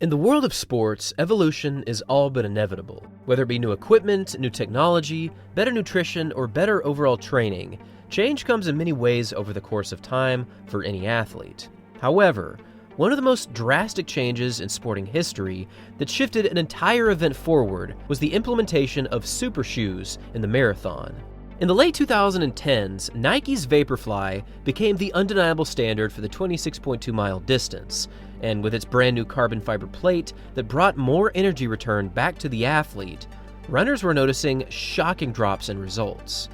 In the world of sports, evolution is all but inevitable. Whether it be new equipment, new technology, better nutrition, or better overall training, change comes in many ways over the course of time for any athlete. However, one of the most drastic changes in sporting history that shifted an entire event forward was the implementation of super shoes in the marathon. In the late 2010s, Nike's Vaporfly became the undeniable standard for the 26.2-mile distance, and with its brand new carbon fiber plate that brought more energy return back to the athlete, runners were noticing shocking drops in results.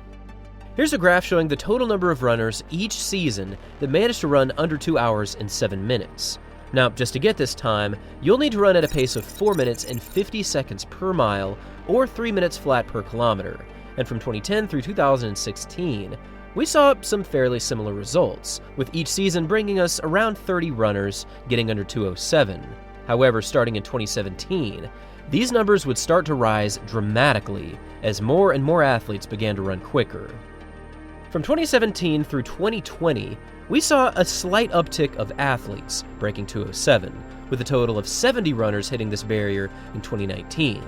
Here's a graph showing the total number of runners each season that managed to run under 2 hours and 7 minutes. Now, just to get this time, you'll need to run at a pace of 4 minutes and 50 seconds per mile, or 3 minutes flat per kilometer. And from 2010 through 2016, we saw some fairly similar results, with each season bringing us around 30 runners getting under 2:07. However, starting in 2017, these numbers would start to rise dramatically as more and more athletes began to run quicker. From 2017 through 2020, we saw a slight uptick of athletes breaking 2:07, with a total of 70 runners hitting this barrier in 2019.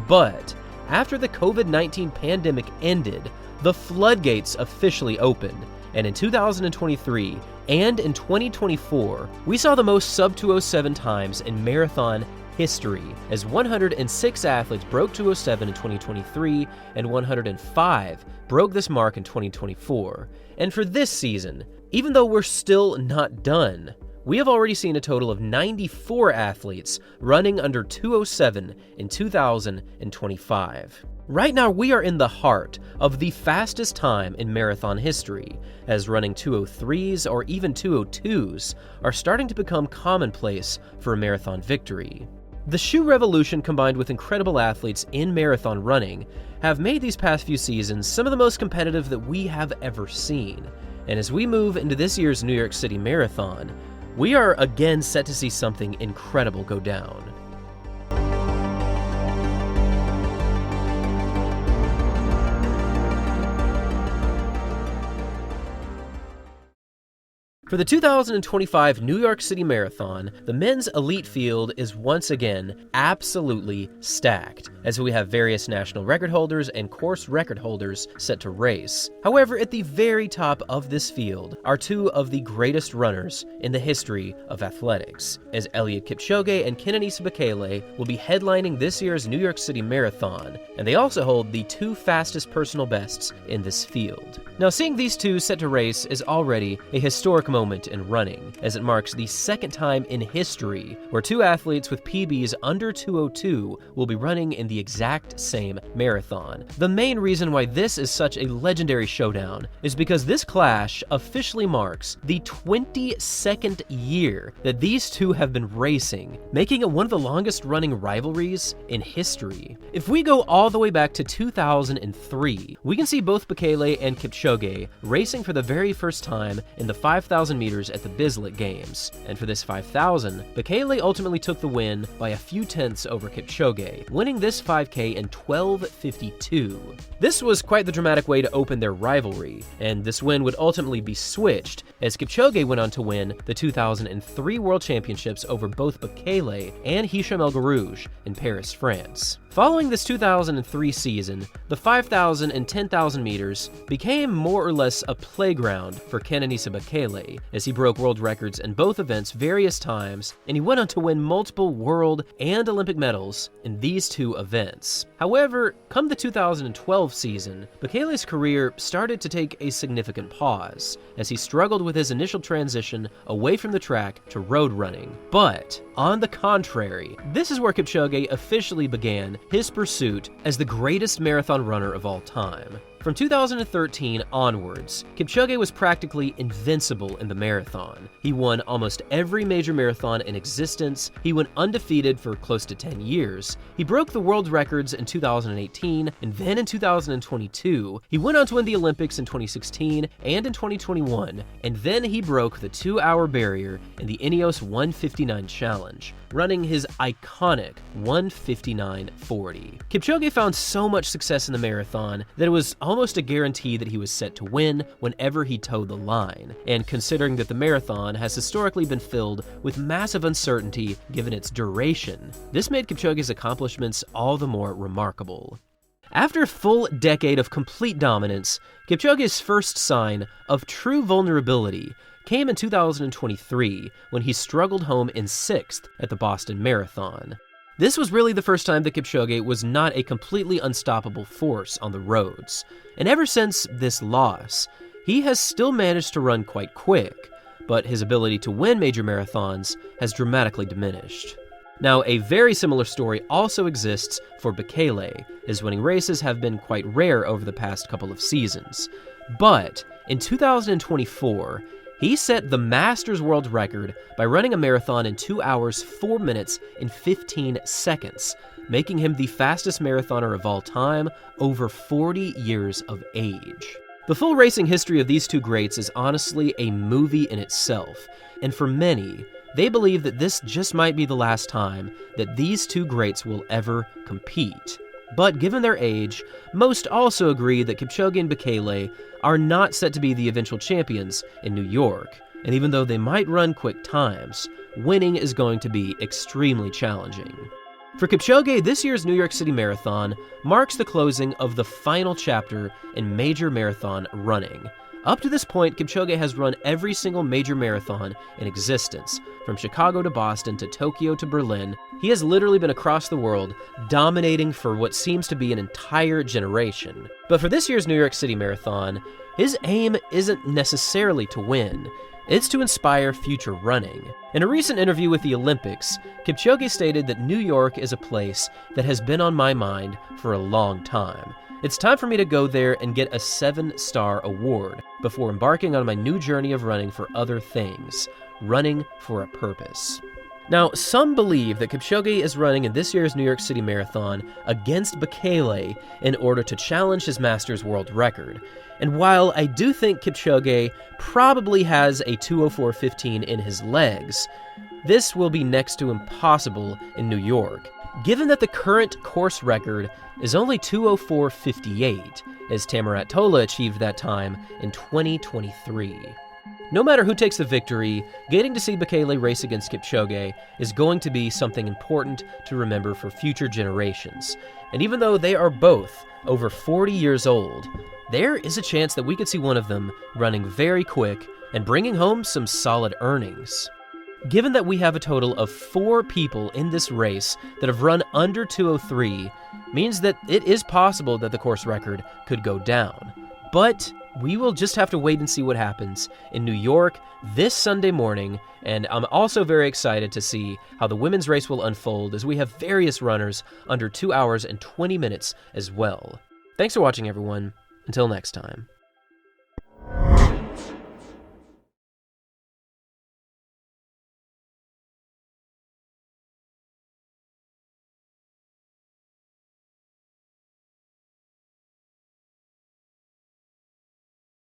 But after the COVID-19 pandemic ended, the floodgates officially opened, and in 2023 and in 2024, we saw the most sub-2:07 times in marathon history, as 106 athletes broke 2:07 in 2023 and 105 broke this mark in 2024. And for this season, even though we're still not done, we have already seen a total of 94 athletes running under 2:07 in 2025. Right now, we are in the heart of the fastest time in marathon history, as running 2:03s or even 2:02s are starting to become commonplace for a marathon victory. The shoe revolution, combined with incredible athletes in marathon running, have made these past few seasons some of the most competitive that we have ever seen. And as we move into this year's New York City Marathon, we are again set to see something incredible go down. For the 2025 New York City Marathon, the men's elite field is once again absolutely stacked, as we have various national record holders and course record holders set to race. However, at the very top of this field are two of the greatest runners in the history of athletics, as Eliud Kipchoge and Kenenisa Bekele will be headlining this year's New York City Marathon, and they also hold the two fastest personal bests in this field. Now, seeing these two set to race is already a historic moment in running, as it marks the second time in history where two athletes with PBs under 2:02 will be running in the exact same marathon. The main reason why this is such a legendary showdown is because this clash officially marks the 22nd year that these two have been racing, making it one of the longest running rivalries in history. If we go all the way back to 2003, we can see both Bekele and Kipchoge racing for the very first time in the 5,000 meters at the Bislett Games. And for this 5,000, Bekele ultimately took the win by a few tenths over Kipchoge, winning this 5K in 12:52. This was quite the dramatic way to open their rivalry, and this win would ultimately be switched, as Kipchoge went on to win the 2003 World Championships over both Bekele and Hicham El Guerrouj in Paris, France. Following this 2003 season, the 5,000 and 10,000 meters became more or less a playground for Kenenisa Bekele, as he broke world records in both events various times, and he went on to win multiple world and Olympic medals in these two events. However, come the 2012 season, Bekele's career started to take a significant pause, as he struggled with his initial transition away from the track to road running. But, on the contrary, this is where Kipchoge officially began his pursuit as the greatest marathon runner of all time. From 2013 onwards, Kipchoge was practically invincible in the marathon. He won almost every major marathon in existence. He went undefeated for close to 10 years. He broke the world records in 2018, and then in 2022, he went on to win the Olympics in 2016 and in 2021, and then he broke the 2-hour barrier in the Ineos 159 Challenge, running his iconic 1:59:40. Kipchoge found so much success in the marathon that it was almost a guarantee that he was set to win whenever he towed the line, and considering that the marathon has historically been filled with massive uncertainty given its duration, this made Kipchoge's accomplishments all the more remarkable. After a full decade of complete dominance, Kipchoge's first sign of true vulnerability came in 2023 when he struggled home in 6th at the Boston Marathon. This was really the first time that Kipchoge was not a completely unstoppable force on the roads, and ever since this loss, he has still managed to run quite quick, but his ability to win major marathons has dramatically diminished. Now, a very similar story also exists for Bekele. His winning races have been quite rare over the past couple of seasons. But in 2024, he set the Masters World Record by running a marathon in 2 hours, 4 minutes, and 15 seconds, making him the fastest marathoner of all time, over 40 years of age. The full racing history of these two greats is honestly a movie in itself, and for many, they believe that this just might be the last time that these two greats will ever compete. But given their age, most also agree that Kipchoge and Bekele are not set to be the eventual champions in New York, and even though they might run quick times, winning is going to be extremely challenging. For Kipchoge, this year's New York City Marathon marks the closing of the final chapter in major marathon running. Up to this point, Kipchoge has run every single major marathon in existence. From Chicago to Boston to Tokyo to Berlin, he has literally been across the world, dominating for what seems to be an entire generation. But for this year's New York City Marathon, his aim isn't necessarily to win. It's to inspire future running. In a recent interview with the Olympics, Kipchoge stated that New York is a place that has been on my mind for a long time. It's time for me to go there and get a 7-star award before embarking on my new journey of running for other things, running for a purpose. Now, some believe that Kipchoge is running in this year's New York City Marathon against Bekele in order to challenge his Masters World Record. And while I do think Kipchoge probably has a 2:04:15 in his legs, this will be next to impossible in New York, given that the current course record is only 2:04:58, as Tamirat Tola achieved that time in 2023. No matter who takes the victory, getting to see Bekele race against Kipchoge is going to be something important to remember for future generations. And even though they are both over 40 years old, there is a chance that we could see one of them running very quick and bringing home some solid earnings. Given that we have a total of 4 people in this race that have run under 2:03, means that it is possible that the course record could go down. But we will just have to wait and see what happens in New York this Sunday morning, and I'm also very excited to see how the women's race will unfold as we have various runners under 2 hours and 20 minutes as well. Thanks for watching, everyone. Until next time.